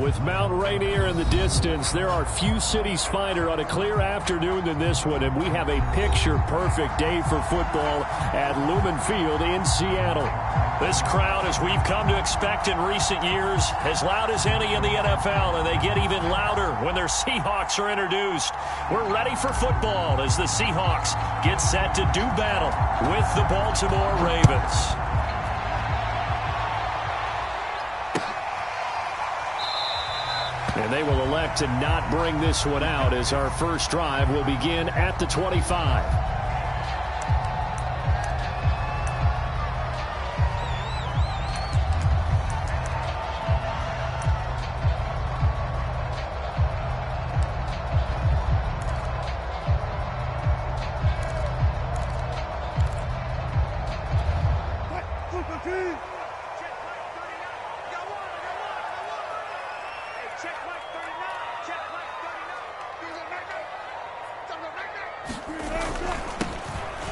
With Mount Rainier in the distance, there are few cities finer on a clear afternoon than this one, and we have a picture-perfect day for football at Lumen Field in Seattle. This crowd, as we've come to expect in recent years, as loud as any in the NFL, and they get even louder when their Seahawks are introduced. We're ready for football as the Seahawks get set to do battle with the Baltimore Ravens. And they will elect to not bring this one out as our first drive will begin at the 25.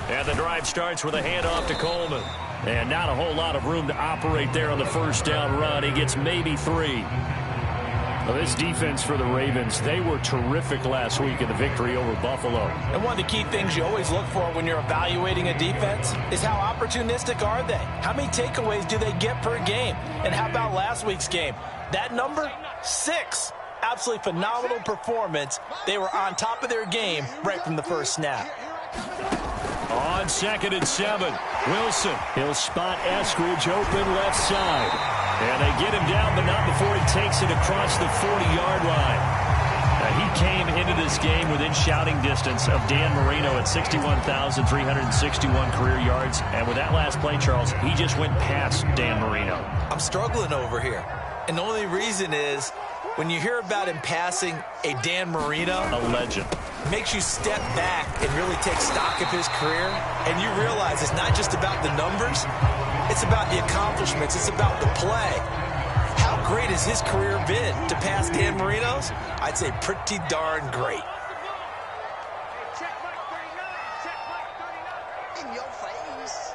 And the drive starts with a handoff to Coleman. And not a whole lot of room to operate there on the first down run. He gets maybe 3. Well, this defense for the Ravens, they were terrific last week in the victory over Buffalo. And one of the key things you always look for when you're evaluating a defense is how opportunistic are they? How many takeaways do they get per game? And how about last week's game? That number, 6. Absolutely phenomenal performance. They were on top of their game right from the first snap. On 2nd and 7, Wilson. He'll spot Eskridge open left side. And they get him down, but not before he takes it across the 40-yard line. He came into this game within shouting distance of Dan Marino at 61,361 career yards. And with that last play, Charles, he just went past Dan Marino. I'm struggling over here. And the only reason is when you hear about him passing a Dan Marino, a legend, makes you step back and really take stock of his career, and you realize it's not just about the numbers, it's about the accomplishments, it's about the play. How great has his career been to pass Dan Marino's? I'd say pretty darn great. In your face.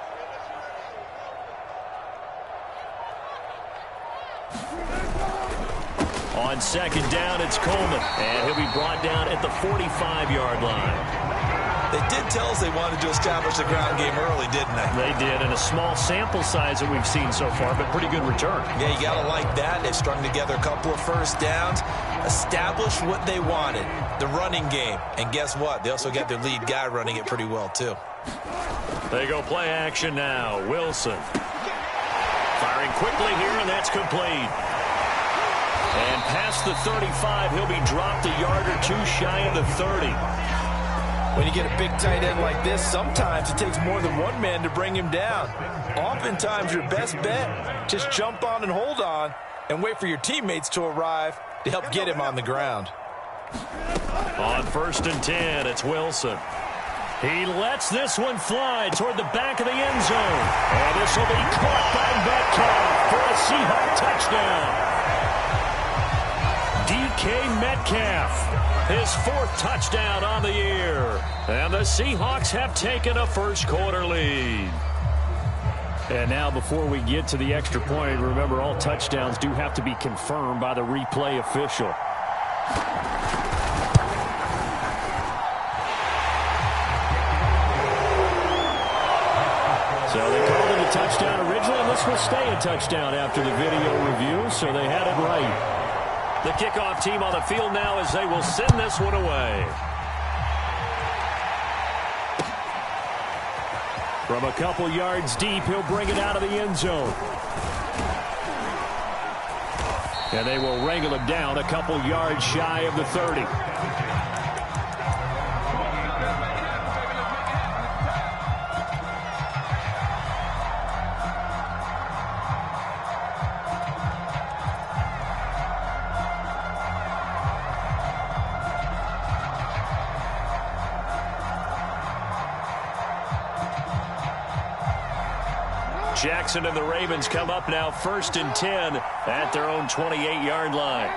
On 2nd down, it's Coleman, and he'll be brought down at the 45-yard line. They did tell us they wanted to establish the ground game early, didn't they? They did, and a small sample size that we've seen so far, but pretty good return. Yeah, you got to like that. They've strung together a couple of first downs, established what they wanted, the running game. And guess what? They also got their lead guy running it pretty well, too. They go play action now. Wilson. Firing quickly here, and that's complete. And past the 35, he'll be dropped a yard or 2 shy of the 30. When you get a big tight end like this, sometimes it takes more than one man to bring him down. Oftentimes, your best bet, just jump on and hold on and wait for your teammates to arrive to help get him on the ground. On 1st and 10, it's Wilson. He lets this one fly toward the back of the end zone. And this will be caught by Metcalf for a Seahawk touchdown. DK Metcalf, his 4th touchdown on the year. And the Seahawks have taken a first-quarter lead. And now before we get to the extra point, remember all touchdowns do have to be confirmed by the replay official. So they called it a touchdown originally, and this will stay a touchdown after the video review, so they had it right. The kickoff team on the field now as they will send this one away. From a couple yards deep, he'll bring it out of the end zone. And they will wrangle him down a couple yards shy of the 30. Jackson and the Ravens come up now 1st and 10 at their own 28-yard line.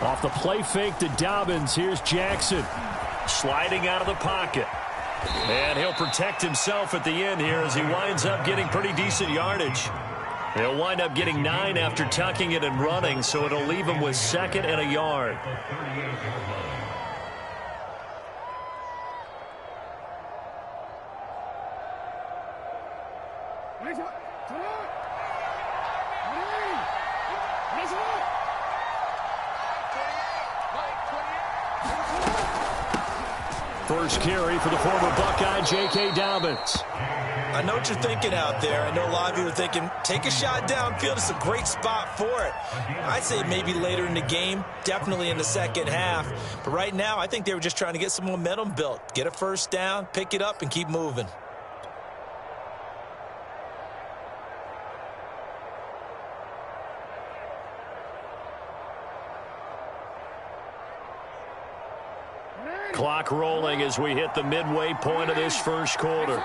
Off the play fake to Dobbins, here's Jackson. Sliding out of the pocket. And he'll protect himself at the end here as he winds up getting pretty decent yardage. He'll wind up getting 9 after tucking it and running, so it'll leave him with 2nd and a yard. First carry for the former Buckeye, J.K. Dobbins. I know what you're thinking out there. I know a lot of you are thinking, take a shot downfield. It's a great spot for it. I'd say maybe later in the game, definitely in the second half. But right now, I think they were just trying to get some momentum built. Get a first down, pick it up, and keep moving. Clock rolling as we hit the midway point of this first quarter.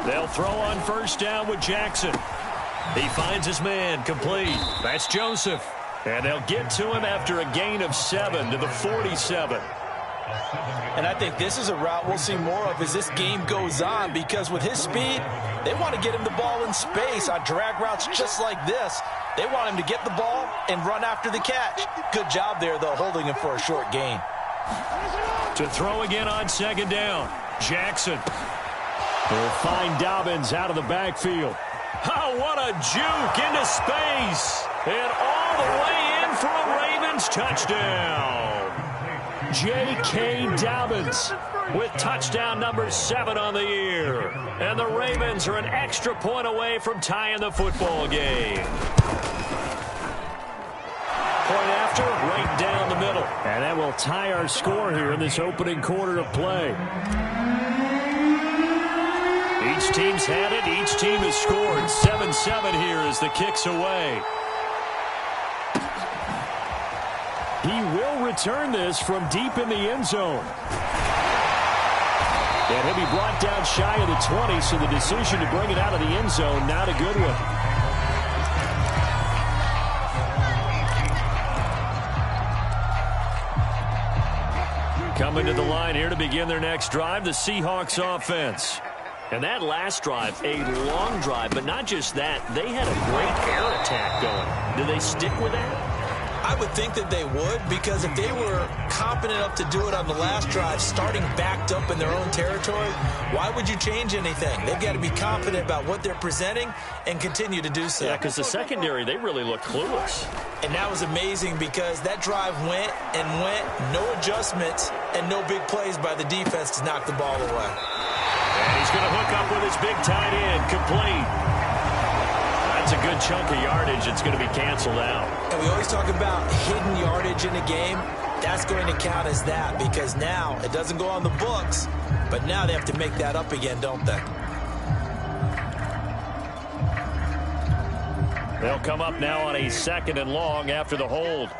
They'll throw on first down with Jackson. He finds his man, complete. That's Joseph. And they'll get to him after a gain of 7 to the 47. And I think this is a route we'll see more of as this game goes on, because with his speed, they want to get him the ball in space on drag routes just like this. They want him to get the ball and run after the catch. Good job there, though, holding him for a short gain. To throw again on second down, Jackson. Will find Dobbins out of the backfield. Oh, what a juke into space. And all the way in for a Ravens touchdown. J.K. Dobbins with touchdown number 7 on the year. And the Ravens are an extra point away from tying the football game. Point after, right down the middle. And that will tie our score here in this opening quarter of play. Each team's had it. Each team has scored. 7-7 here as the kick's away. He will return this from deep in the end zone. And he'll be brought down shy of the 20, so the decision to bring it out of the end zone, not a good one. Coming to the line here to begin their next drive, the Seahawks offense. And that last drive, a long drive, but not just that. They had a great air attack going. Do they stick with that? I would think that they would, because if they were competent enough to do it on the last drive, starting backed up in their own territory, why would you change anything? They've got to be confident about what they're presenting and continue to do so. Yeah, because the secondary, they really look clueless. And that was amazing, because that drive went and went, no adjustments and no big plays by the defense to knock the ball away. And he's going to hook up with his big tight end, complete. That's a good chunk of yardage. It's going to be canceled out. And we always talk about hidden yardage in a game. That's going to count as that, because now it doesn't go on the books, but now they have to make that up again, don't they? They'll come up now on a 2nd and long after the hold.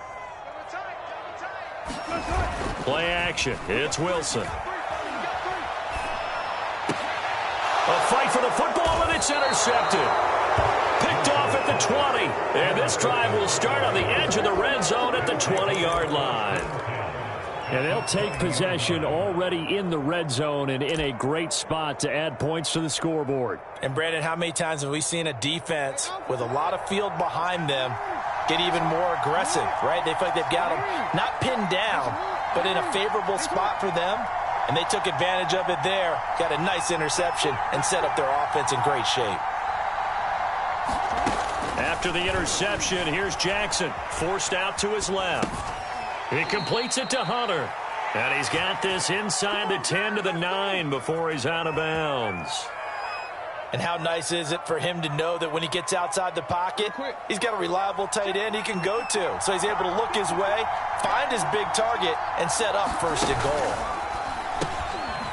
Play action. It's Wilson. A fight for the football, and it's intercepted. Picked off at the 20. And this drive will start on the edge of the red zone at the 20-yard line. And they'll take possession already in the red zone and in a great spot to add points to the scoreboard. And, Brandon, how many times have we seen a defense with a lot of field behind them get even more aggressive, right? They feel like they've got them not pinned down, but in a favorable spot for them. And they took advantage of it there, got a nice interception, and set up their offense in great shape. After the interception, here's Jackson, forced out to his left. He completes it to Hunter. And he's got this inside the 10 to the 9 before he's out of bounds. And how nice is it for him to know that when he gets outside the pocket, he's got a reliable tight end he can go to. So he's able to look his way, find his big target, and set up 1st and goal.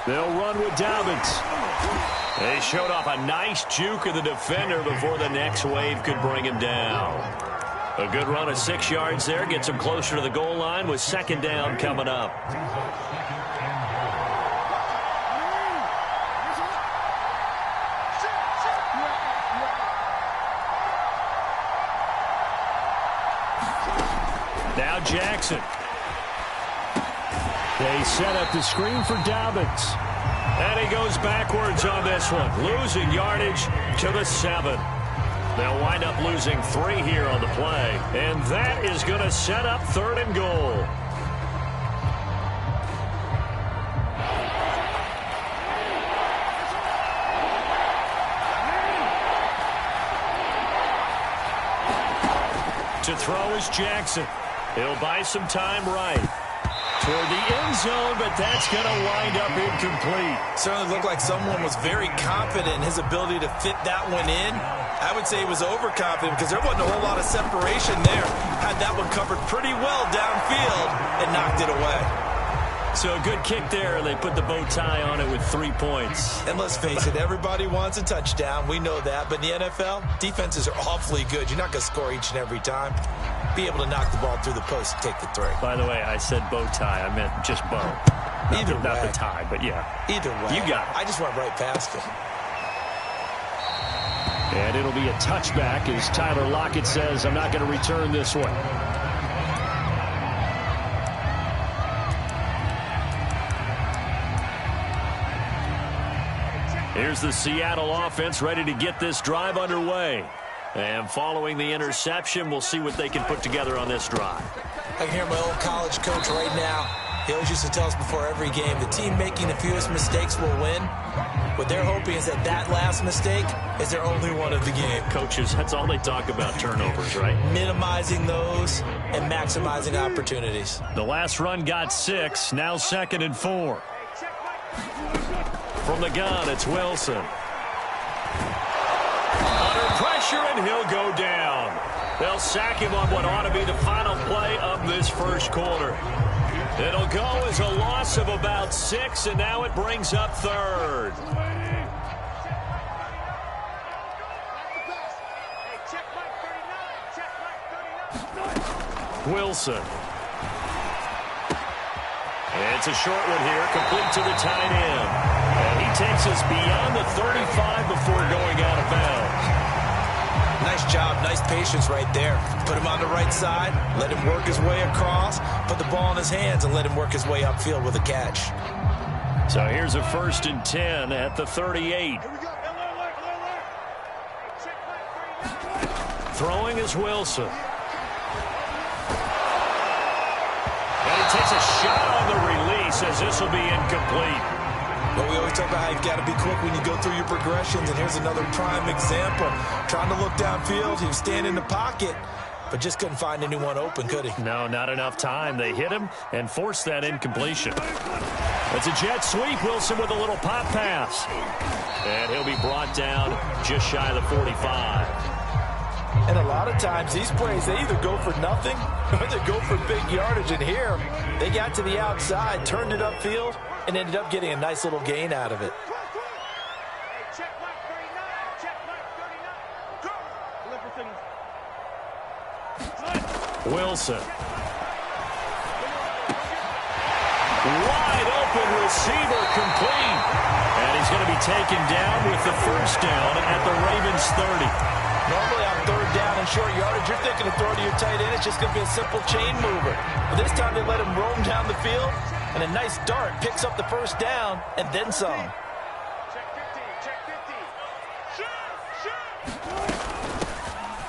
They'll run with Dobbins. They showed off a nice juke of the defender before the next wave could bring him down. A good run of 6 yards there gets him closer to the goal line with 2nd down coming up. Now Jackson. They set up the screen for Dobbins. And he goes backwards on this one, losing yardage to the 7. They'll wind up losing 3 here on the play. And that is going to set up 3rd and goal. To throw is Jackson. He'll buy some time right toward the end zone, but that's going to wind up incomplete. Certainly looked like someone was very confident in his ability to fit that one in. I would say he was overconfident because there wasn't a whole lot of separation there. Had that one covered pretty well downfield and knocked it away. So a good kick there, and they put the bow tie on it with 3 points. And let's face it, everybody wants a touchdown. We know that. But in the NFL, defenses are awfully good. You're not going to score each and every time. Be able to knock the ball through the post and take the 3. By the way, I said bow tie. I meant just bow. Either way. Not the tie, but yeah. Either way. You got it. I just went right past it. And it'll be a touchback as Tyler Lockett says, I'm not going to return this one. Here's the Seattle offense ready to get this drive underway. And following the interception, we'll see what they can put together on this drive. I can hear my old college coach right now. He always used to tell us before every game, the team making the fewest mistakes will win. What they're hoping is that that last mistake is their only one of the game. Coaches, that's all they talk about, turnovers, right? Minimizing those and maximizing opportunities. The last run got 6, now 2nd and 4. From the gun, it's Wilson. Under pressure, and he'll go down. They'll sack him on what ought to be the final play of this first quarter. It'll go as a loss of about 6, and now it brings up 3rd. Wilson. It's a short one here, complete to the tight end. And he takes us beyond the 35 before going out of bounds. Nice job, nice patience right there. Put him on the right side, let him work his way across, put the ball in his hands, and let him work his way upfield with a catch. So here's a 1st and 10 at the 38. Throwing is Wilson. And he takes a shot on the release as this will be incomplete. But we always talk about how you've got to be quick when you go through your progressions, and here's another prime example. Trying to look downfield, he was standing in the pocket, but just couldn't find anyone open, could he? No, not enough time. They hit him and forced that incompletion. It's a jet sweep. Wilson with a little pop pass. And he'll be brought down just shy of the 45. And a lot of times these plays, they either go for nothing or they go for big yardage. And here, they got to the outside, turned it upfield, and ended up getting a nice little gain out of it. Wilson. Wide open receiver, complete. And he's going to be taken down with the 1st down at the Ravens 30. Normally on 3rd down and short yardage, you're thinking of throw to your tight end. It's just going to be a simple chain mover. But this time they let him roam down the field, and a nice dart picks up the 1st down and then some.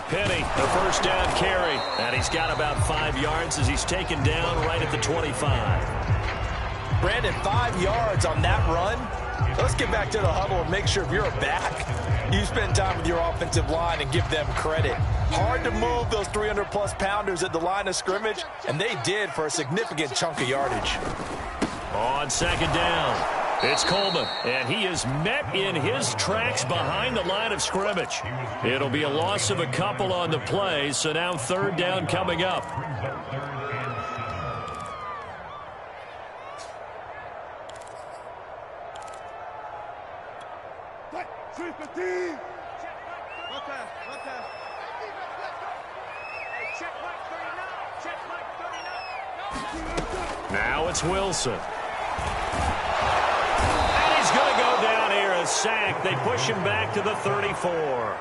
Penny, the 1st down carry. And he's got about 5 yards as he's taken down right at the 25. Brandon, 5 yards on that run. Let's get back to the huddle and make sure if you're a back, you spend time with your offensive line and give them credit. Hard to move those 300-plus pounders at the line of scrimmage, and they did for a significant chunk of yardage. On 2nd down, it's Coleman, and he is met in his tracks behind the line of scrimmage. It'll be a loss of a couple on the play, so now 3rd down coming up. Now it's Wilson. And he's going to go down here as sack. They push him back to the 34.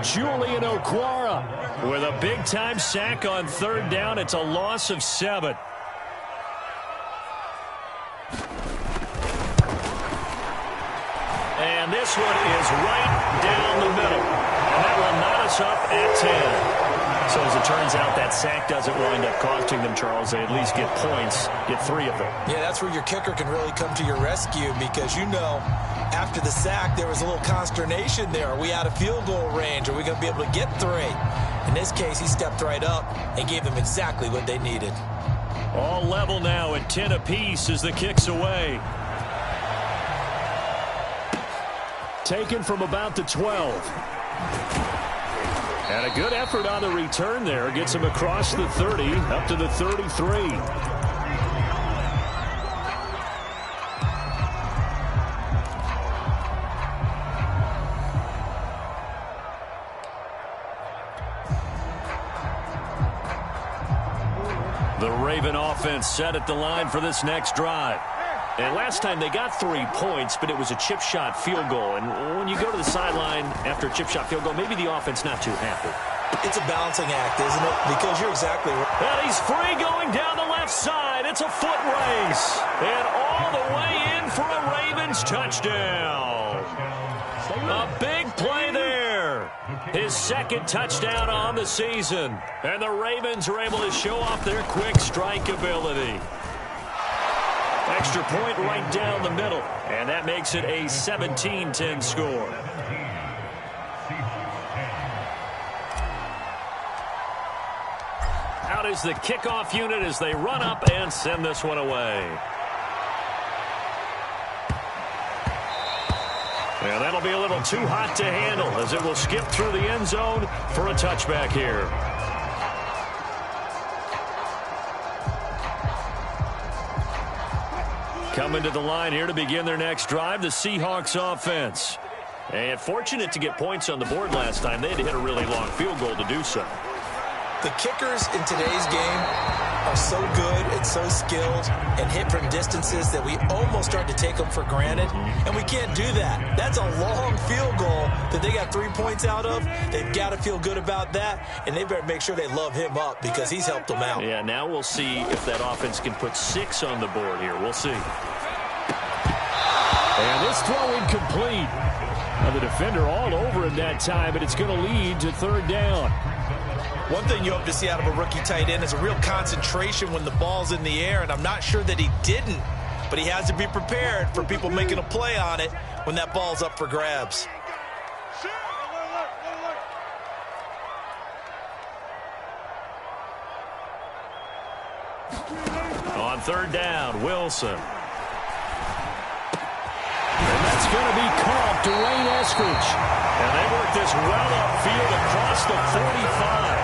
Julian Okwara with a big-time sack on third down. It's a loss of 7. And this one is right down the middle. And that will knot us up at 10. So as it turns out, that sack doesn't wind up costing them, Charles. They at least get points, get 3 of them. Yeah, that's where your kicker can really come to your rescue because, you know, after the sack, there was a little consternation there. Are we out of field goal range? Are we going to be able to get 3? In this case, he stepped right up and gave them exactly what they needed. All level now at 10 apiece as the kick's away. Taken from about the 12. And a good effort on the return there. Gets him across the 30, up to the 33. The Raven offense set at the line for this next drive. And last time they got 3 points, but it was a chip shot field goal. And when you go to the sideline after a chip shot field goal, maybe the offense not too happy. It's a balancing act, isn't it? Because you're exactly right. And he's free going down the left side. It's a foot race. And all the way in for a Ravens touchdown. A big play there. His second touchdown on the season. And the Ravens are able to show off their quick strike ability. Extra point right down the middle. And that makes it a 17-10 score. Out is the kickoff unit as they run up and send this one away. And that'll be a little too hot to handle as it will skip through the end zone for a touchback here. Coming to the line here to begin their next drive, the Seahawks offense. And fortunate to get points on the board last time. They had to hit a really long field goal to do so. The kickers in today's game are so good and so skilled and hit from distances that we almost start to take them for granted, and we can't do that. That's a long field goal that they got 3 points out of. They've got to feel good about that, and they better make sure they love him up because he's helped them out. Yeah, now we'll see if that offense can put 6 on the board here. We'll see. And this throw incomplete. Now the defender all over him that time, but it's going to lead to third down. One thing you hope to see out of a rookie tight end is a real concentration when the ball's in the air, and I'm not sure that he didn't, but he has to be prepared for people making a play on it when that ball's up for grabs. On third down, Wilson. And that's going to be caught to Wayne Eskridge. And they work this well upfield across the 45.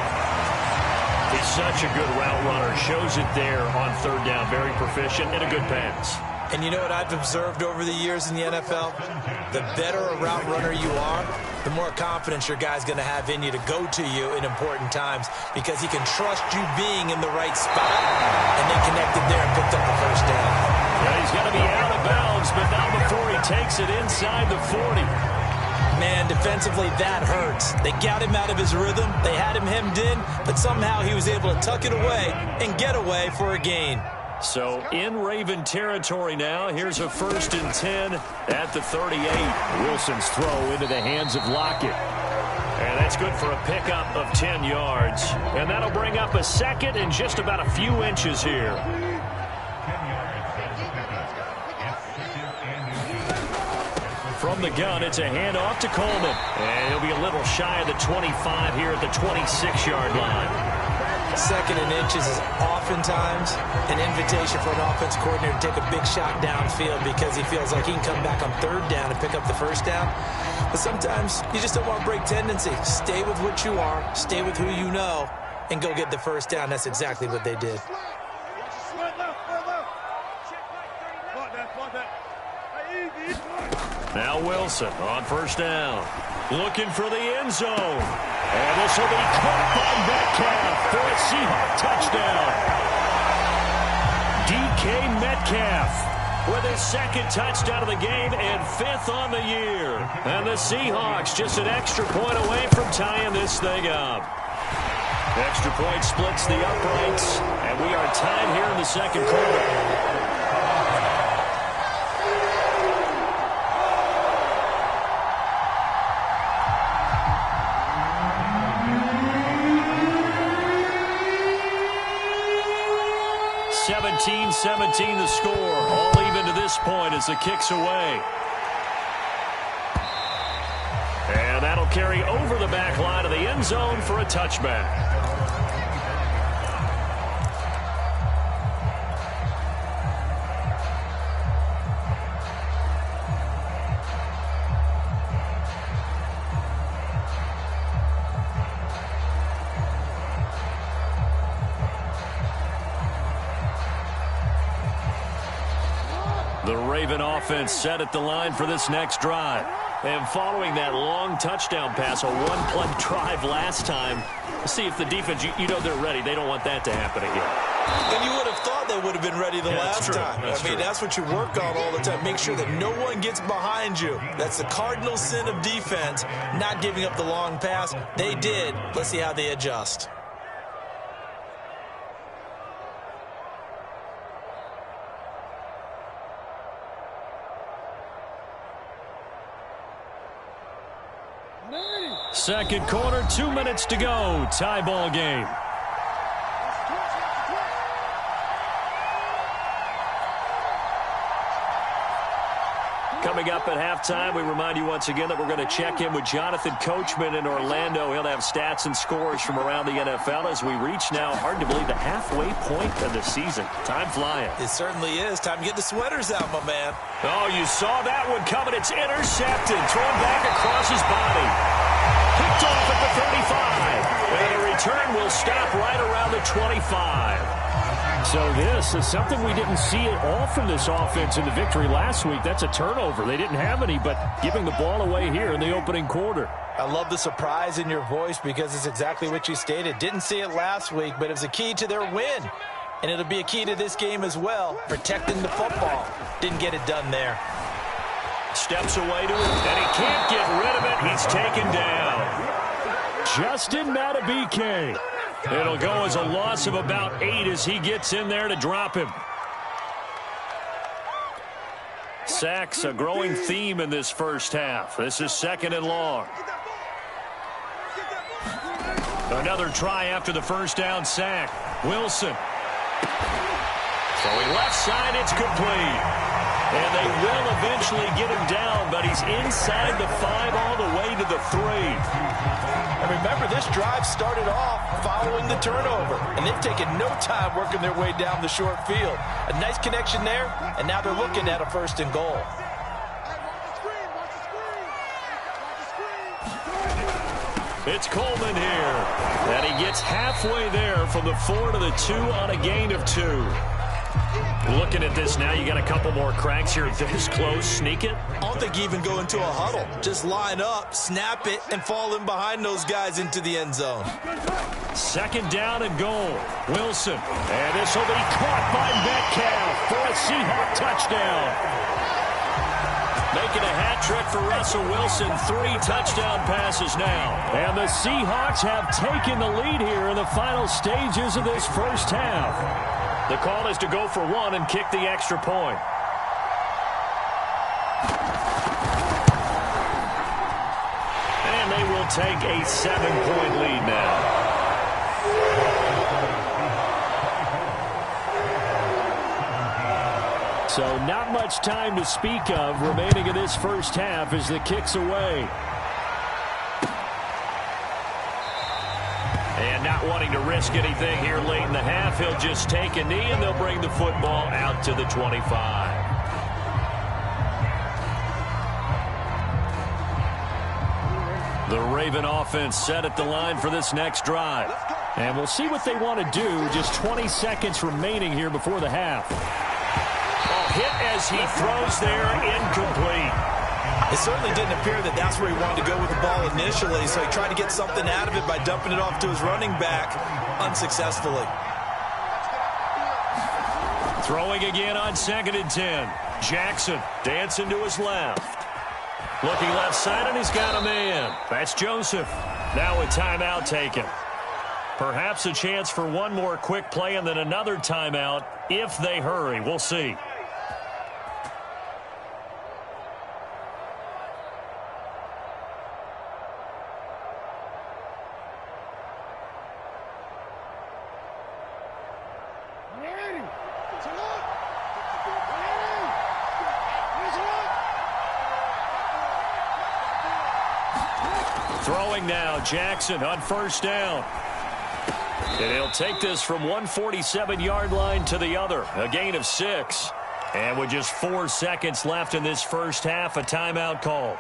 He's such a good route runner. Shows it there on third down. Very proficient and a good pass. And you know what I've observed over the years in the NFL? The better a route runner you are, the more confidence your guy's going to have in you to go to you in important times because he can trust you being in the right spot. And they connected there and picked up the first down. Yeah, he's going to be out of bounds, but not before he takes it inside the 40. Man, defensively, that hurts. They got him out of his rhythm. They had him hemmed in, but somehow he was able to tuck it away and get away for a gain. So in Raven territory now. Here's a 1st and 10 at the 38. Wilson's throw into the hands of Lockett. And that's good for a pickup of 10 yards. And that'll bring up a second and just about a few inches here. From the gun, it's a handoff to Coleman. And he'll be a little shy of the 25 here at the 26-yard line. 2nd and inches is oftentimes an invitation for an offense coordinator to take a big shot downfield because he feels like he can come back on third down and pick up the first down. But sometimes you just don't want to break tendency. Stay with what you are, stay with who you know, and go get the first down. That's exactly what they did. Now Wilson on first down. Looking for the end zone. And this will be caught by Metcalf for a Seahawks touchdown. DK Metcalf with his second touchdown of the game and 5th on the year. And the Seahawks just an extra point away from tying this thing up. Extra point splits the uprights, and we are tied here in the second quarter. (17-17) the score. All even to this point as the kick's away. And that'll carry over the back line of the end zone for a touchback. The Raven offense set at the line for this next drive. And following that long touchdown pass, a one-play drive last time, see if the defense, you know they're ready. They don't want that to happen again. And you would have thought they would have been ready the last time. That's what you work on all the time. Make sure that no one gets behind you. That's the cardinal sin of defense, not giving up the long pass. They did. Let's see how they adjust. Second quarter, 2 minutes to go. Tie ball game. Coming up at halftime, we remind you once again that we're going to check in with Jonathan Coachman in Orlando. He'll have stats and scores from around the NFL as we reach now, hard to believe, the halfway point of the season. Time flying. It certainly is. Time to get the sweaters out, my man. Oh, you saw that one coming. It's intercepted. Thrown back across his body. Picked off at the 35. And a return will stop right around the 25. So this is something we didn't see at all from this offense in the victory last week. That's a turnover. They didn't have any, but giving the ball away here in the opening quarter. I love the surprise in your voice because it's exactly what you stated. Didn't see it last week, but it was a key to their win. And it'll be a key to this game as well, protecting the football. Didn't get it done there. Steps away to it, and he can't get rid of it. He's taken down. Justin Matabike. It'll go as a loss of about 8 as he gets in there to drop him. Sacks, a growing theme in this first half. This is 2nd and long. Another try after the first down sack. Wilson. Throwing left side, it's complete. And they will eventually get him down, but he's inside the 5 all the way to the 3. And remember, this drive started off following the turnover, and they've taken no time working their way down the short field. A nice connection there, and now they're looking at a 1st and goal. It's Coleman here, and he gets halfway there from the 4 to the 2 on a gain of 2. Looking at this now, you got a couple more cracks here. This close, sneak it. I don't think you even go into a huddle. Just line up, snap it, and fall in behind those guys into the end zone. 2nd down and goal. Wilson. And this will be caught by Metcalf for a Seahawk touchdown. Making a hat trick for Russell Wilson. 3 touchdown passes now. And the Seahawks have taken the lead here in the final stages of this first half. The call is to go for 1 and kick the extra point. And they will take a 7-point lead now. So not much time to speak of remaining in this first half as the kick's away. And not wanting to risk anything here late in the half, he'll just take a knee and they'll bring the football out to the 25. The Raven offense set at the line for this next drive. And we'll see what they want to do. Just 20 seconds remaining here before the half. Oh, hit as he throws there, incomplete. It certainly didn't appear that that's where he wanted to go with the ball initially, so he tried to get something out of it by dumping it off to his running back unsuccessfully. Throwing again on 2nd and 10. Jackson dancing to his left. Looking left side, and he's got a man. That's Joseph. Now a timeout taken. Perhaps a chance for one more quick play and then another timeout if they hurry. We'll see. Throwing now, Jackson on first down. And he'll take this from 147-yard line to the other. A gain of 6. And with just 4 seconds left in this first half, a timeout call.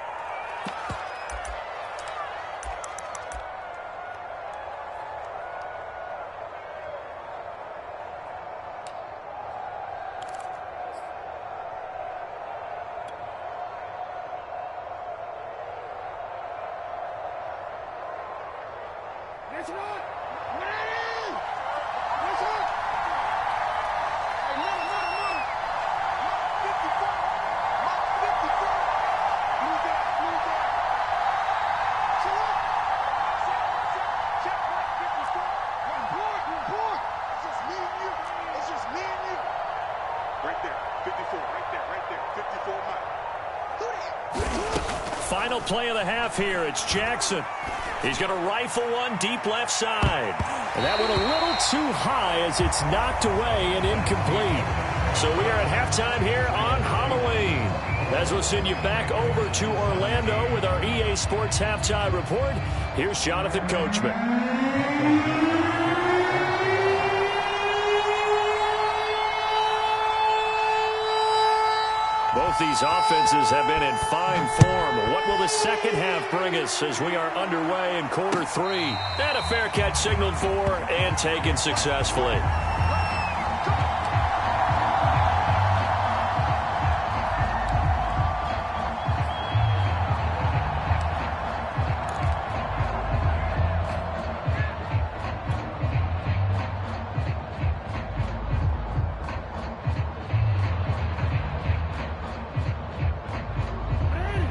Final play of the half here. It's Jackson. He's going to rifle one deep left side. And that went a little too high as it's knocked away and incomplete. So we are at halftime here on Halloween. As we'll send you back over to Orlando with our EA Sports Halftime Report, here's Jonathan Coachman. Both these offenses have been in fine form. What will the second half bring us as we are underway in quarter 3? And a fair catch signaled for and taken successfully.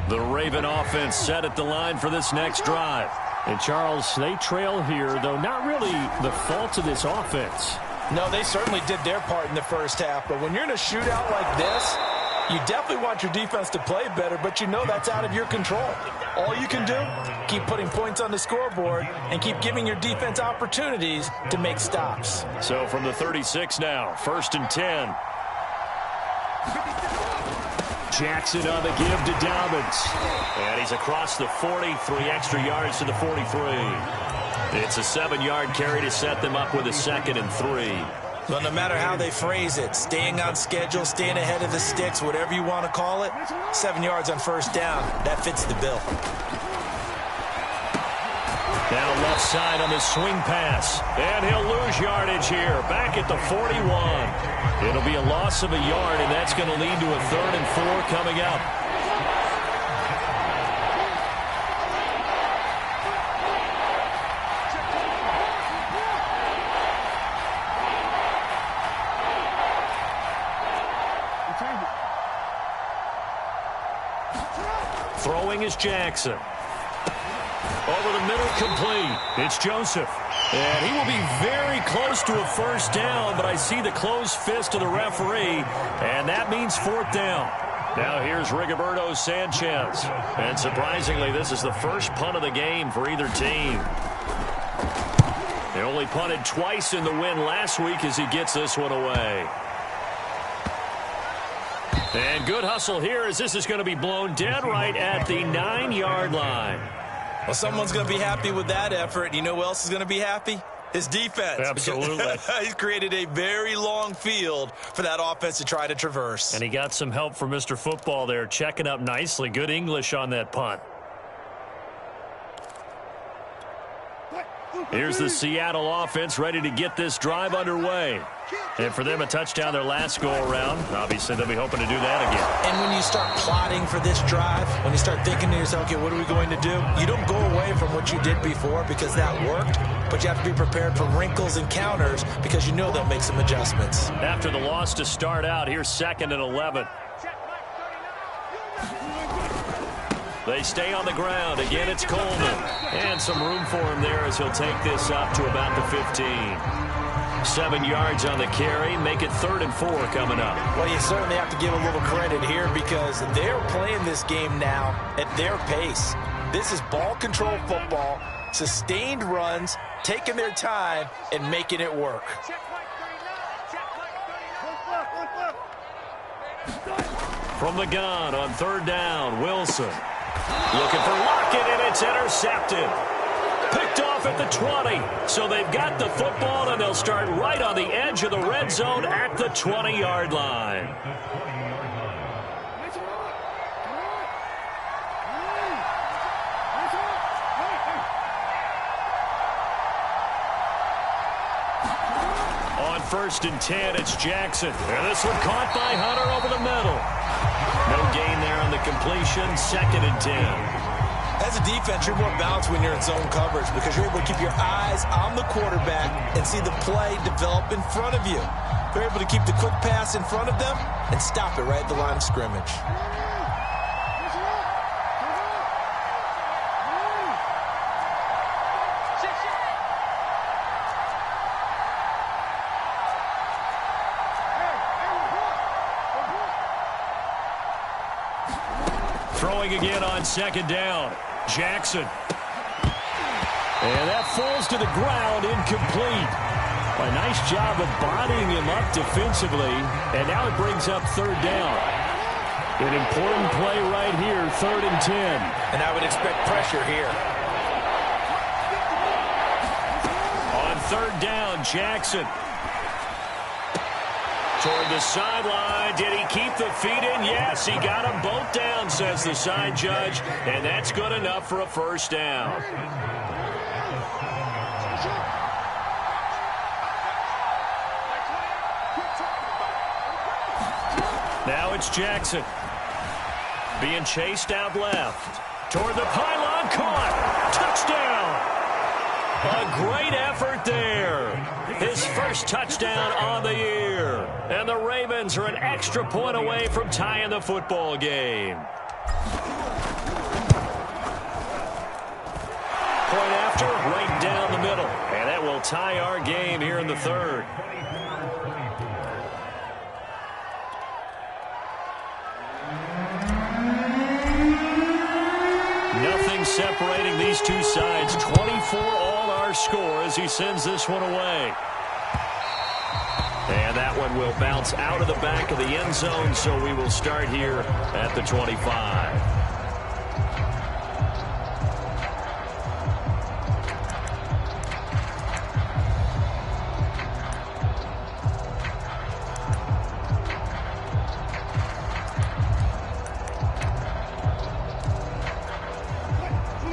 The Raven offense set at the line for this next drive. And, Charles, they trail here, though not really the fault of this offense. No, they certainly did their part in the first half. But when you're in a shootout like this, you definitely want your defense to play better, but you know that's out of your control. All you can do, keep putting points on the scoreboard and keep giving your defense opportunities to make stops. So from the 36 now, 1st and 10. Jackson on the give to Dobbins. And he's across the 40, 3 extra yards to the 43. It's a 7-yard carry to set them up with a 2nd and 3. Well, no matter how they phrase it, staying on schedule, staying ahead of the sticks, whatever you want to call it, 7 yards on first down, that fits the bill. Down left side on the swing pass. And he'll lose yardage here. Back at the 41. It'll be a loss of a yard, and that's going to lead to a 3rd and 4 coming up. Throwing is Jackson. Over the middle, complete. It's Joseph. And he will be very close to a first down, but I see the closed fist of the referee, and that means 4th down. Now here's Rigoberto Sanchez. And surprisingly, this is the first punt of the game for either team. They only punted twice in the win last week as he gets this one away. And good hustle here as this is going to be blown dead right at the 9-yard line. Well, someone's going to be happy with that effort. You know who else is going to be happy? His defense. Absolutely. He's created a very long field for that offense to try to traverse. And he got some help from Mr. Football there, checking up nicely. Good English on that punt. Here's the Seattle offense ready to get this drive underway. And for them, a touchdown their last go-around. Obviously, they'll be hoping to do that again. And when you start plotting for this drive, when you start thinking to yourself, okay, what are we going to do? You don't go away from what you did before because that worked, but you have to be prepared for wrinkles and counters because you know they'll make some adjustments. After the loss to start out, here's 2nd and 11. They stay on the ground. Again, it's Coleman. And some room for him there as he'll take this up to about the 15. 7 yards on the carry. Make it 3rd and 4 coming up. Well, you certainly have to give a little credit here because they're playing this game now at their pace. This is ball control football, sustained runs, taking their time, and making it work. From the gun on 3rd down, Wilson. Looking for Lockett, and it's intercepted. Picked off at the 20. So they've got the football, and they'll start right on the edge of the red zone at the 20-yard line. On 1st and 10, it's Jackson. And this one caught by Hunter over the middle. No gain there on the completion. 2nd and 10. As a defense, you're more balanced when you're in zone coverage because you're able to keep your eyes on the quarterback and see the play develop in front of you. You're able to keep the quick pass in front of them and stop it right at the line of scrimmage. Throwing again on 2nd down. Jackson. And that falls to the ground, incomplete. A nice job of bodying him up defensively. And now it brings up 3rd down. An important play right here, 3rd and 10. And I would expect pressure here. On 3rd down, Jackson. Toward the sideline. Did he keep the feet in? Yes, he got them both down, says the side judge. And that's good enough for a 1st down. Now it's Jackson. Being chased out left. Toward the pylon. Caught. Touchdown. A great effort there. His first touchdown on the year. And the Ravens are an extra point away from tying the football game. Point after, right down the middle. And that will tie our game here in the 3rd. Nothing separating these two sides. 24 all our score as he sends this one away. And that one will bounce out of the back of the end zone, so we will start here at the 25.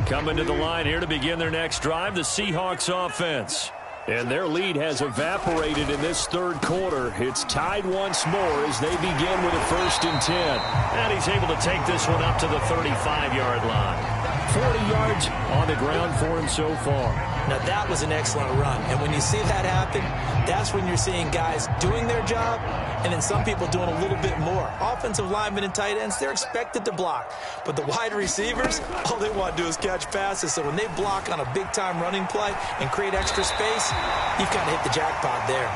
Coming to the line here to begin their next drive, the Seahawks offense. And their lead has evaporated in this 3rd quarter. It's tied once more as they begin with a 1st and 10. And he's able to take this one up to the 35-yard line. 40 yards on the ground for him so far. Now, that was an excellent run. And when you see that happen, that's when you're seeing guys doing their job and then some people doing a little bit more. Offensive linemen and tight ends, they're expected to block. But the wide receivers, all they want to do is catch passes. So when they block on a big-time running play and create extra space, you've kind of hit the jackpot there.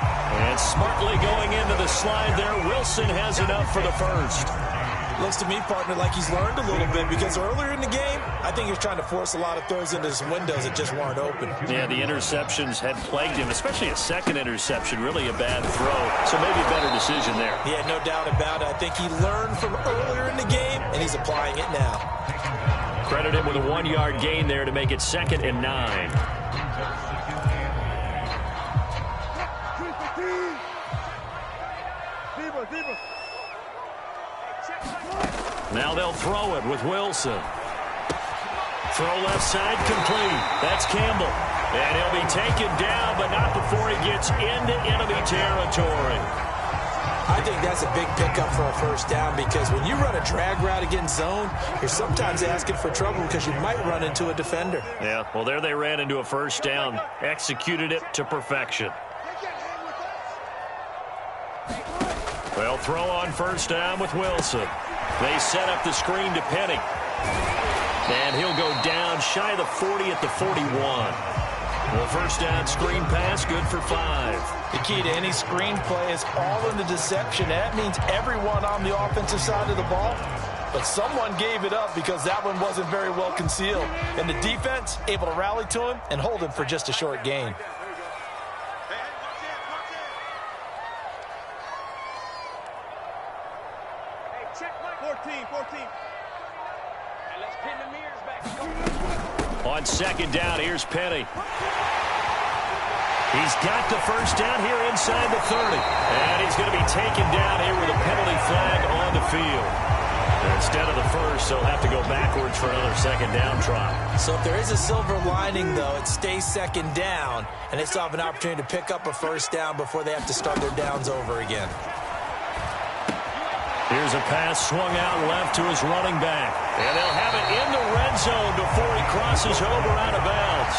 And smartly going into the slide there, Wilson has enough for the 1st. Looks to me, partner, like he's learned a little bit because earlier in the game, I think he was trying to force a lot of throws into some windows that just weren't open. Yeah, the interceptions had plagued him, especially a 2nd interception, really a bad throw. So maybe a better decision there. Yeah, no doubt about it. I think he learned from earlier in the game, and he's applying it now. Credit him with a 1-yard gain there to make it 2nd and 9. Now they'll throw it with Wilson. Throw left side complete. That's Campbell. And he'll be taken down, but not before he gets into enemy territory. I think that's a big pickup for a 1st down because when you run a drag route against zone, you're sometimes asking for trouble because you might run into a defender. Yeah, well, there they ran into a 1st down. Executed it to perfection. They'll throw on 1st down with Wilson. They set up the screen to Penny. And he'll go down shy of the 40 at the 41. Well, first down screen pass, good for 5. The key to any screen play is all in the deception. That means everyone on the offensive side of the ball. But someone gave it up because that one wasn't very well concealed. And the defense able to rally to him and hold him for just a short gain. On second down, here's Penny. He's got the first down here inside the 30. And he's going to be taken down here with a penalty flag on the field. Instead of the first, they'll have to go backwards for another second down try. So if there is a silver lining, though, it stays second down, and they still have an opportunity to pick up a first down before they have to start their downs over again. Here's a pass swung out left to his running back. And they'll have it in the red zone before he crosses over out of bounds.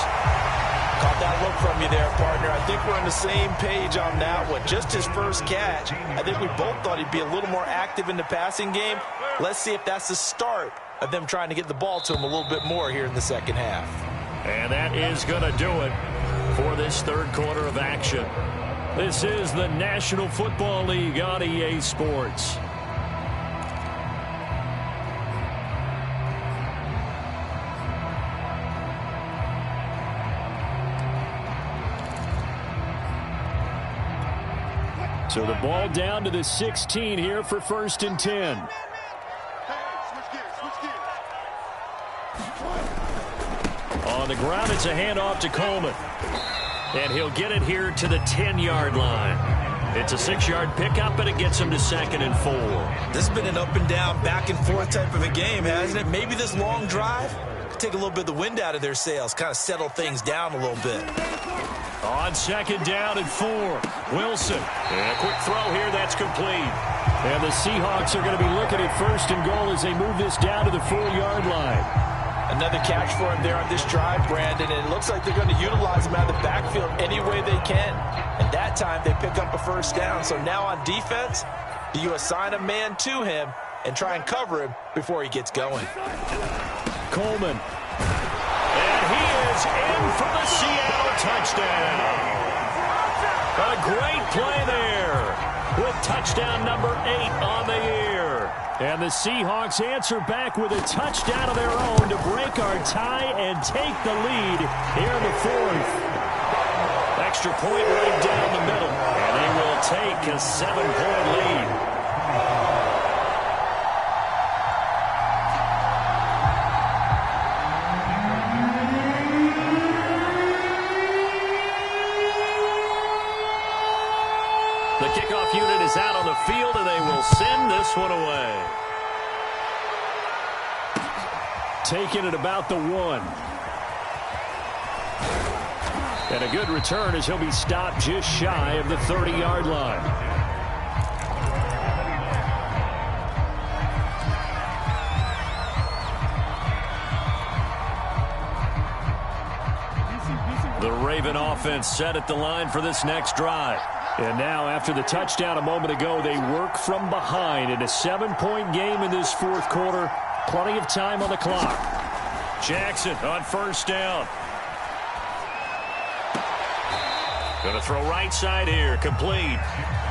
Caught that look from you there, partner. I think we're on the same page on that one. Just his first catch. I think we both thought he'd be a little more active in the passing game. Let's see if that's the start of them trying to get the ball to him a little bit more here in the second half. And that is going to do it for this third quarter of action. This is the National Football League on EA Sports. So the ball down to the 16 here for 1st and 10. On the ground, it's a handoff to Coleman. And he'll get it here to the 10-yard line. It's a 6-yard pickup, and it gets him to 2nd and 4. This has been an up and down, back and forth type of a game, hasn't it? Maybe this long drive could take a little bit of the wind out of their sails, kind of settle things down a little bit. On 2nd down and 4, Wilson. And a quick throw here, that's complete. And the Seahawks are going to be looking at 1st and goal as they move this down to the 4-yard line. Another catch for him there on this drive, Brandon, and it looks like they're going to utilize him out of the backfield any way they can. And that time they pick up a first down. So now on defense, do you assign a man to him and try and cover him before he gets going? Coleman. And he is in for the Seattle touchdown. A great play there with touchdown number 8 on the year. And the Seahawks answer back with a touchdown of their own to break our tie and take the lead here in the 4th. Extra point right down the middle. And they will take a 7-point lead. The kickoff unit is out on the field, and they will send this one away. Taking it about the 1. And a good return as he'll be stopped just shy of the 30-yard line. The Raven offense set at the line for this next drive. And now, after the touchdown a moment ago, they work from behind in a 7-point game in this 4th quarter. Plenty of time on the clock. Jackson on 1st down. Going to throw right side here. Complete.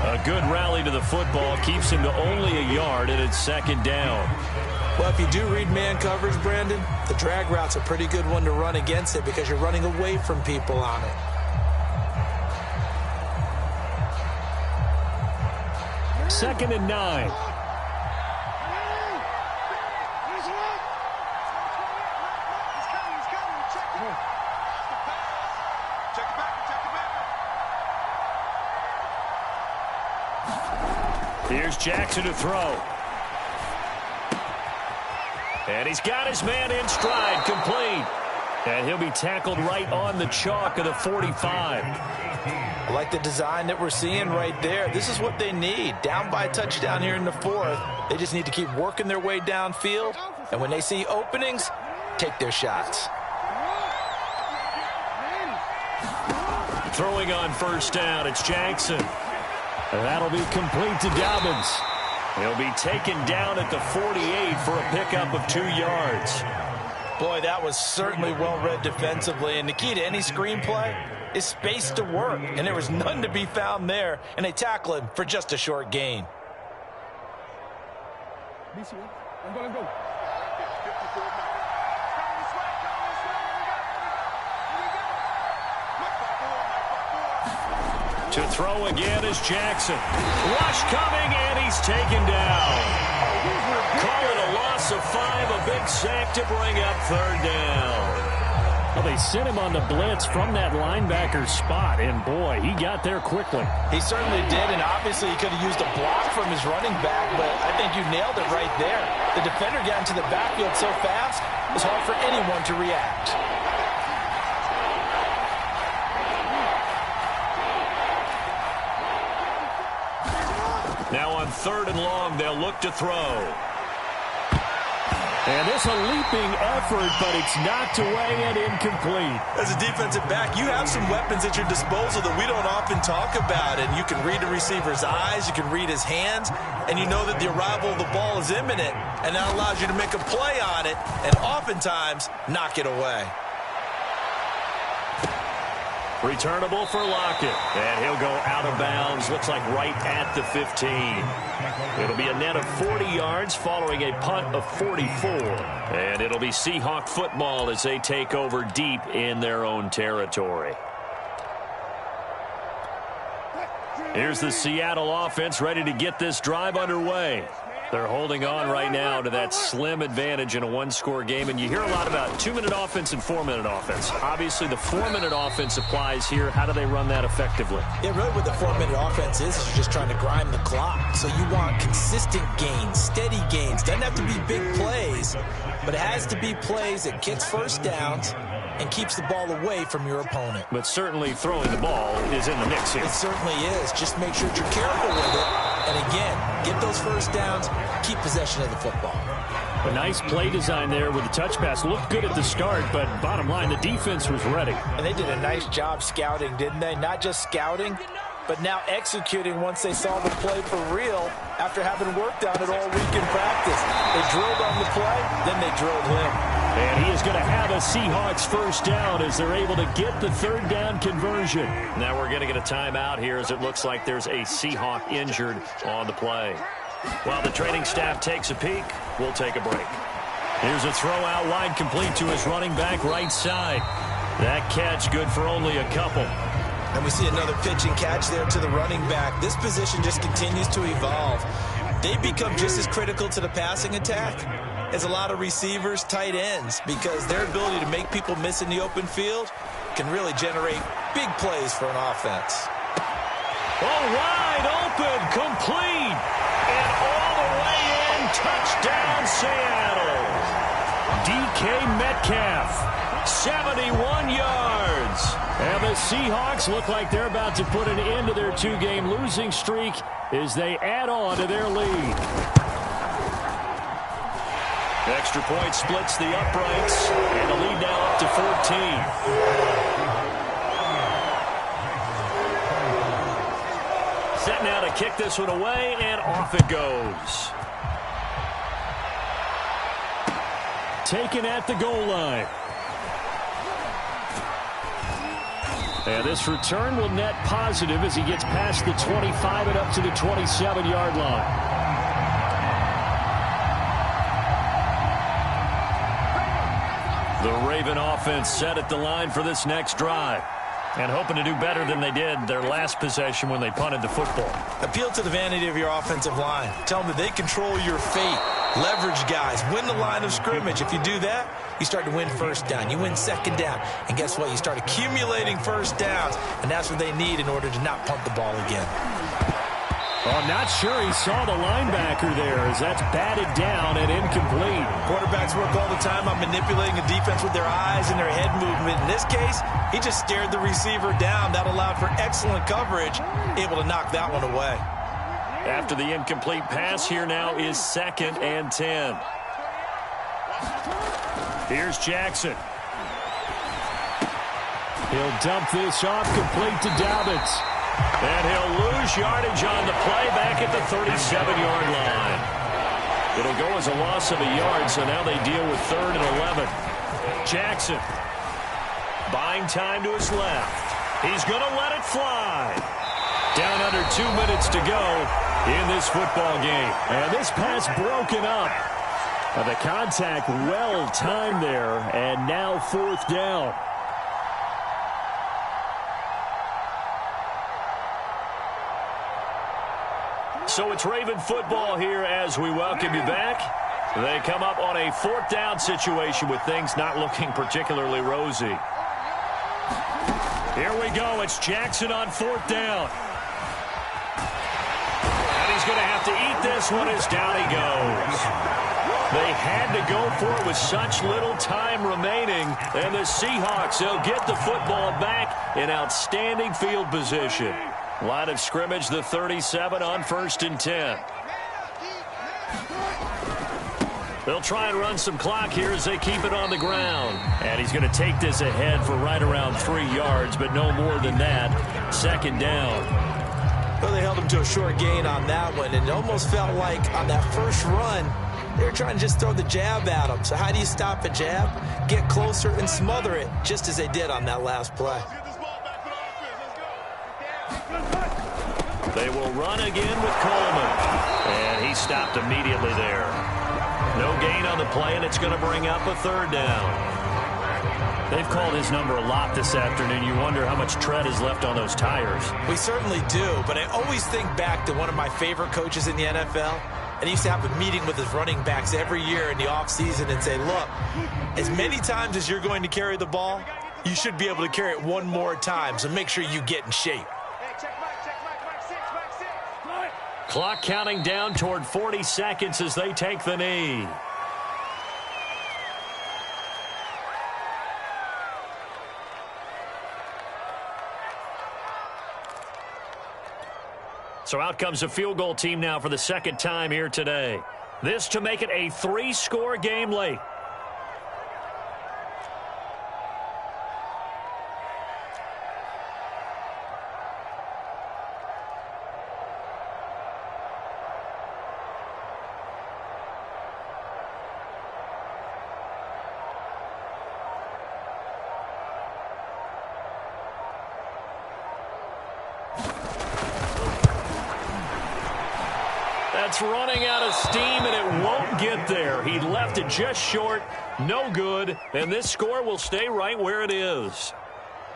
A good rally to the football. Keeps him to only a yard, and it's 2nd down. Well, if you do read man coverage, Brandon, the drag route's a pretty good one to run against it because you're running away from people on it. 2nd and 9. Here's Jackson to throw. And he's got his man in stride, complete. And he'll be tackled right on the chalk of the 45. I like the design that we're seeing right there. This is what they need. Down by a touchdown here in the 4th. They just need to keep working their way downfield. And when they see openings, take their shots. Throwing on 1st down, it's Jackson. And that'll be complete to Dobbins. He'll be taken down at the 48 for a pickup of 2 yards. Boy, that was certainly well-read defensively, and the key to any screenplay is space to work, and there was none to be found there, and they tackle him for just a short gain. To throw again is Jackson. Rush coming, and he's taken down. Call it a loss of 5, a big sack to bring up third down. Well, they sent him on the blitz from that linebacker spot, and boy, he got there quickly. He certainly did, and obviously he could have used a block from his running back, but I think you nailed it right there. The defender got into the backfield so fast, it was hard for anyone to react. Now on 3rd and long, they'll look to throw. And this a leaping effort, but it's knocked away and incomplete. As a defensive back, you have some weapons at your disposal that we don't often talk about. And you can read the receiver's eyes, you can read his hands, and you know that the arrival of the ball is imminent. And that allows you to make a play on it and oftentimes knock it away. Returnable for Lockett, and he'll go out of bounds, looks like right at the 15. It'll be a net of 40 yards following a punt of 44. And it'll be Seahawk football as they take over deep in their own territory. Here's the Seattle offense ready to get this drive underway. They're holding on right now to that slim advantage in a one-score game, and you hear a lot about 2-minute offense and 4-minute offense. Obviously, the 4-minute offense applies here. How do they run that effectively? Yeah, really what the 4-minute offense is you're just trying to grind the clock. So you want consistent gains, steady gains. Doesn't have to be big plays, but it has to be plays that gets first downs and keeps the ball away from your opponent. But certainly throwing the ball is in the mix here. It certainly is. Just make sure that you're careful with it. And again, get those first downs, keep possession of the football. A nice play design there with the touch pass. Looked good at the start, but bottom line, the defense was ready. And they did a nice job scouting, didn't they? Not just scouting, but now executing once they saw the play for real after having worked on it all week in practice. They drilled on the play, then they drilled him. And he is going to have a Seahawks first down as they're able to get the third down conversion. Now we're going to get a timeout here as it looks like there's a Seahawk injured on the play. While the training staff takes a peek, we'll take a break. Here's a throw out wide complete to his running back right side. That catch good for only a couple. And we see another pitch and catch there to the running back. This position just continues to evolve. They become just as critical to the passing attack as a lot of receivers, tight ends, because their ability to make people miss in the open field can really generate big plays for an offense. Oh, wide open, complete, and all the way in, touchdown Seattle. DK Metcalf, 71 yards. And the Seahawks look like they're about to put an end to their 2-game losing streak as they add on to their lead. Extra point splits the uprights, and the lead now up to 14. Set now to kick this one away, and off it goes. Taken at the goal line. And this return will net positive as he gets past the 25 and up to the 27-yard line. The Raven offense set at the line for this next drive and hoping to do better than they did their last possession when they punted the football. Appeal to the vanity of your offensive line. Tell them that they control your fate. Leverage guys. Win the line of scrimmage. If you do that, you start to win first down. You win second down. And guess what? You start accumulating first downs. And that's what they need in order to not punt the ball again. Oh, not sure he saw the linebacker there as that's batted down and incomplete. Quarterbacks work all the time on manipulating a defense with their eyes and their head movement. In this case, he just stared the receiver down. That allowed for excellent coverage, able to knock that one away. After the incomplete pass, here now is 2nd and 10. Here's Jackson. He'll dump this off complete to Dobbins. And he'll lose yardage on the play back at the 37-yard line. It'll go as a loss of a yard, so now they deal with 3rd and 11. Jackson buying time to his left. He's going to let it fly. Down under 2 minutes to go in this football game. And this pass broken up. The contact well timed there, and now 4th down. So it's Raven football here as we welcome you back. They come up on a 4th down situation with things not looking particularly rosy. Here we go. It's Jackson on 4th down. And he's going to have to eat this one as down he goes. They had to go for it with such little time remaining. And the Seahawks, they'll get the football back in outstanding field position. Line of scrimmage, the 37 on 1st and 10. They'll try and run some clock here as they keep it on the ground. And he's going to take this ahead for right around 3 yards, but no more than that. 2nd down. Well, they held him to a short gain on that one, and it almost felt like on that first run, they were trying to just throw the jab at him. So how do you stop a jab? Get closer and smother it, just as they did on that last play. They will run again with Coleman. And he stopped immediately there. No gain on the play, and it's going to bring up a 3rd down. They've called his number a lot this afternoon. You wonder how much tread is left on those tires. We certainly do, but I always think back to one of my favorite coaches in the NFL. And he used to have a meeting with his running backs every year in the offseason and say, look, as many times as you're going to carry the ball, you should be able to carry it one more time, so make sure you get in shape. Clock counting down toward 40 seconds as they take the knee. So out comes a field goal team now for the 2nd time here today. This to make it a 3-score game late. That's running out of steam, and it won't get there. He left it just short, no good, and this score will stay right where it is.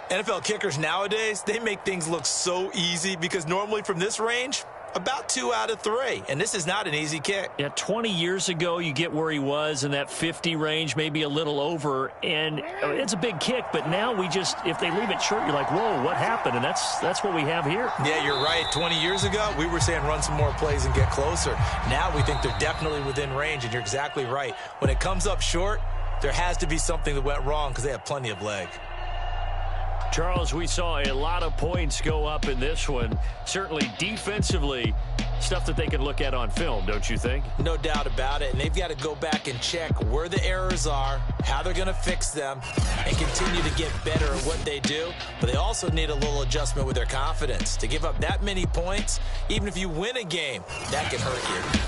NFL kickers nowadays, they make things look so easy because normally from this range, about 2 out of 3, and this is not an easy kick. Yeah, 20 years ago, you get where he was in that 50 range, maybe a little over, and it's a big kick, but now we just, if they leave it short, you're like, whoa, what happened? And that's what we have here. Yeah, you're right. 20 years ago, we were saying run some more plays and get closer. Now we think they're definitely within range, and you're exactly right. When it comes up short, there has to be something that went wrong because they have plenty of leg. Charles, we saw a lot of points go up in this one. Certainly defensively, stuff that they can look at on film, don't you think? No doubt about it. And they've got to go back and check where the errors are, how they're going to fix them, and continue to get better at what they do. But they also need a little adjustment with their confidence. To give up that many points, even if you win a game, that can hurt you.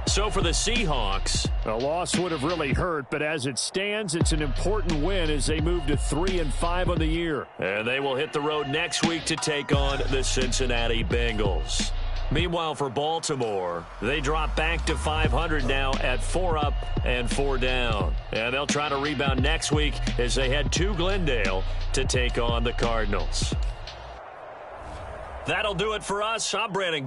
So for the Seahawks, a loss would have really hurt, but as it stands, it's an important win as they move to 3-5 on the year. And they will hit the road next week to take on the Cincinnati Bengals. Meanwhile, for Baltimore, they drop back to 500 now at 4 up and 4 down. And they'll try to rebound next week as they head to Glendale to take on the Cardinals. That'll do it for us. I'm Brandon.